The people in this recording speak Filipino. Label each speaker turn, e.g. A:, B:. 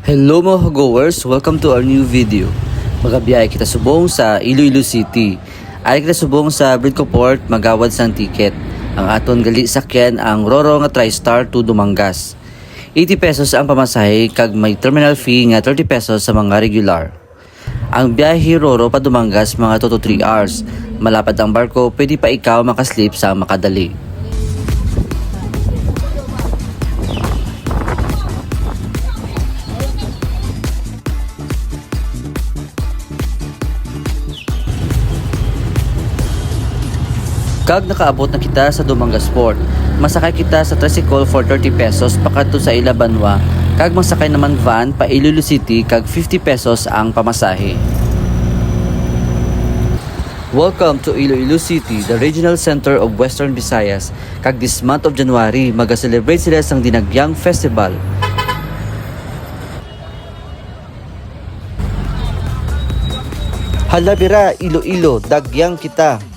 A: Hello mga goers, welcome to our new video. Magabiyahe kita subong sa Iloilo City. Ay kita subong sa Bridco Port, magawad sang ticket. Ang aton gali sakyan ang Roro nga TriStar to Dumangas. 80 pesos ang pamasahe kag may terminal fee nga 30 pesos sa mga regular. Ang biyahe Roro pa Dumangas mga 2 to 3 hours. Malapad ang barko, pwede pa ikaw makaslip sa makadali. Kag nakaabot na kita sa Dumangas Port, masakay kita sa tricycle for 30 pesos pakadto sa Ilabanwa, kag masakay naman van pa Iloilo City kag 50 pesos ang pamasahe. Welcome to Iloilo City, the regional center of Western Visayas. Kag this month of January, maga-celebrate sila sang Dinagyang Festival. Hala bira, Iloilo, dagyang kita.